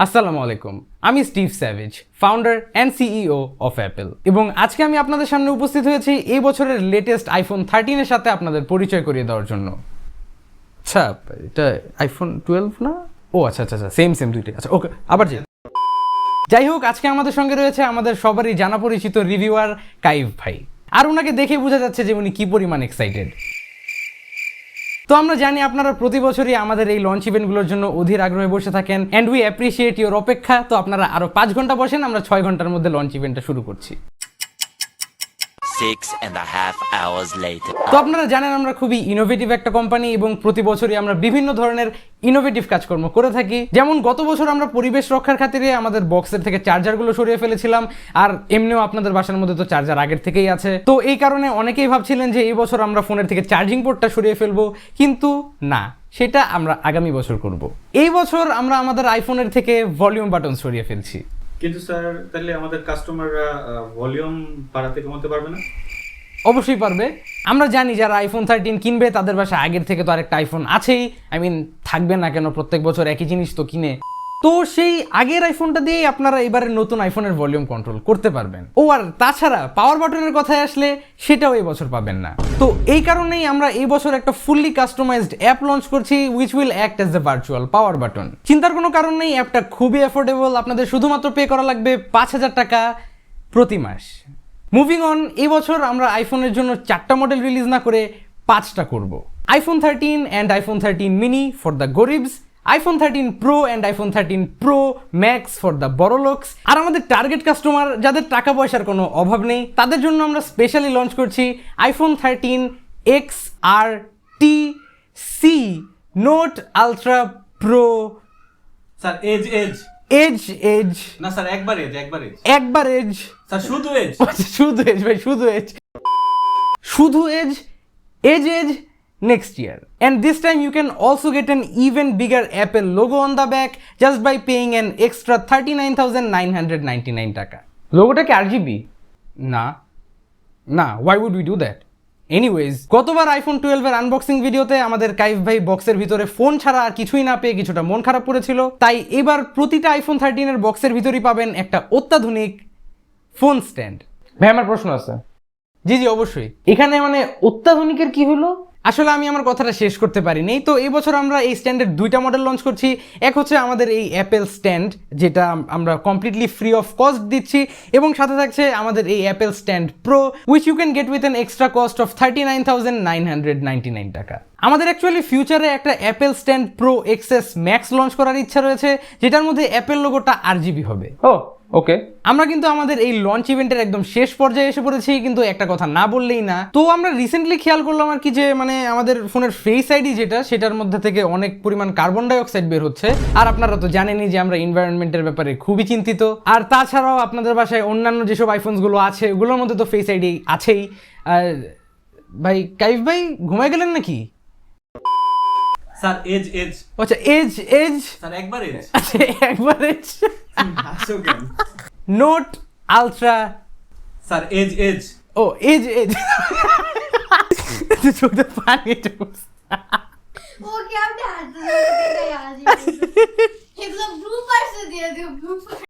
আসসালামু আলাইকুম, আমি Steve savage, founder and CEO of Apple, এবং আজকে আমি আপনাদের সামনে উপস্থিত হয়েছি এই বছরের লেটেস্ট আইফোন 13 এর সাথে আপনাদের পরিচয় করিয়ে দেওয়ার জন্য। আচ্ছা, এটা আইফোন 12 না? ও আচ্ছা আচ্ছা আচ্ছা, সেম দুইটাই। আচ্ছা ওকে, আবার যাই হোক, আজকে আমাদের সঙ্গে রয়েছে আমাদের সবারই জানা পরিচিত রিভিউয়ার কাইভ ভাই, আর ওনাকে দেখে বোঝা যাচ্ছে যে উনি কি পরিমাণ এক্সাইটেড। তো আমরা জানি আপনারা প্রতি বছরই আমাদের এই লঞ্চ ইভেন্টগুলোর জন্য অধীর আগ্রহে বসে থাকেন, অ্যান্ড উই অ্যাপ্রিসিয়েট ইউর অপেক্ষা। তো আপনারা আরো 5 ঘন্টা বসেন, আমরা 6 ঘন্টার মধ্যে লঞ্চ ইভেন্টটা শুরু করছি। 6.5 hours later. তো আপনারা জানেন আমরা খুবই ইনোভেটিভ একটা কোম্পানি, এবং প্রতি বছরই আমরা বিভিন্ন ধরনের ইনোভেটিভ কাজকর্ম করে থাকি। যেমন গত বছর আমরা পরিবেশ রক্ষার খাতিরে আমাদের বক্সের থেকে চার্জারগুলো সরিয়ে ফেলেছিলাম, আর এমনিও আপনাদের বাসার মধ্যে তো চার্জার আগের থেকেই আছে। তো এই কারণে অনেকেই ভাবছিলেন যে এই বছর আমরা ফোনের থেকে চার্জিং পোর্টটা সরিয়ে ফেলবো, কিন্তু না, সেটা আমরা আগামী বছর করব। এই বছর আমরা আমাদের আইফোনের থেকে ভলিউম বাটন সরিয়ে ফেলছি। কিন্তু স্যার, তাহলে আমাদের কাস্টমাররা ভলিউম বাড়াতে কমাতে পারবে না? অবশ্যই পারবে। আমরা জানি যারা আইফোন 13 কিনবে তাদের বাসায় আগের থেকে তো আরেকটা আইফোন আছেই, থাকবে না কেন, প্রত্যেক বছর একই জিনিস তো কিনে। তো সেই আগের আইফোনটা দিয়েই আপনারা এবারে নতুন আইফোনের ভলিউম কন্ট্রোল করতে পারবেন। ও আর তাছাড়া পাওয়ার বাটনের কথায় আসলে সেটাও এই বছর পাবেন না। তো এই কারণেই আমরা এই বছর একটা ফুললি কাস্টমাইজড অ্যাপ লঞ্চ করছি, which will act as the virtual power button. চিন্তার কোনো কারণ নেই, অ্যাপটা খুবই অ্যাফোর্ডেবল। আপনাদের শুধুমাত্র পে করা লাগবে 5,000 টাকা প্রতি মাস। মুভিং অন, এই বছর আমরা আইফোনের জন্য 4টা মডেল রিলিজ না করে 5টা করব। IPhone 13 and iPhone 13 mini for the গরিবস, iPhone 13 Pro and iPhone 13 Pro Max for the বড়লোকস। আর আমাদের টার্গেট কাস্টমার যাদের টাকা পয়সার কোনো অভাব নেই, তাদের জন্য আমরা স্পেশালি লঞ্চ করছি iPhone 13 XRTC note ultra pro. Sir, edge না স্যার, একবার এজ স্যার, শুধু এজ ভাই, শুধু edge next year. And this time you can also get an even bigger Apple logo on the back just by paying an extra 39,999 টাকা। লোগোটা কি RGB? না, why would we do that? Anyways, গতবার iPhone 12 এর unboxing ভিডিওতে আমাদের কাইফ ভাই বক্সের ভিতরে ফোন ছাড়া আর কিছুই না পেয়ে কিছুটা মন খারাপ করেছিল। তাই এবার প্রতিটা আইফোন 13 এর বক্সের ভিতরেই পাবেন একটা অত্যাধুনিক ফোন স্ট্যান্ড। ভাই, আমার প্রশ্ন আছে। জি অবশ্যই। এখানে অত্যাধুনিকের কি হলো? আসলে আমি আমার কথাটা শেষ করতে পারিনি। তো এই বছর আমরা এই স্ট্যান্ডের 2টা মডেল লঞ্চ করছি। এক হচ্ছে আমাদের এই অ্যাপেল স্ট্যান্ড, যেটা আমরা কমপ্লিটলি ফ্রি অফ কস্ট দিচ্ছি, এবং সাথে থাকছে আমাদের এই Apple stand pro, which you can get with an extra cost of 39,999 টাকা। আমাদের অ্যাকচুয়ালি ফিউচারে একটা Apple stand pro XS Max launch করার ইচ্ছা রয়েছে, যেটার মধ্যে অ্যাপেল লোগোটা RGB হবে। ওকে, আমরা কিন্তু আমাদের এই লঞ্চ ইভেন্টের একদম শেষ পর্যায়ে এসে পড়েছি, কিন্তু একটা কথা না বললেই না। তো আমরা রিসেন্টলি খেয়াল করলাম আর কি, যে আমাদের ফোনের ফেস আইডি সেটার মধ্যে থেকে অনেক পরিমাণ কার্বন ডাইঅক্সাইড বের হচ্ছে। আর আপনারা তো জানেনই যে আমরা এনভায়রনমেন্টের ব্যাপারে খুবই চিন্তিত। আর তাছাড়াও আপনাদের বাসায় অন্যান্য যেসব আইফোনসগুলো আছে ওগুলোর মধ্যে তো ফেস আইডি আছেই। আর ভাই, কাইফ ভাই ঘুমায় গেলেন নাকি? স্যার, এজ আচ্ছা, এজ স্যার, একবার Edge Note Ultra. Sir, Edge ও এজ চোখে পানি वो क्या ध्यान से यार ये तो ब्लूपर्स दे दियो ब्लूपर।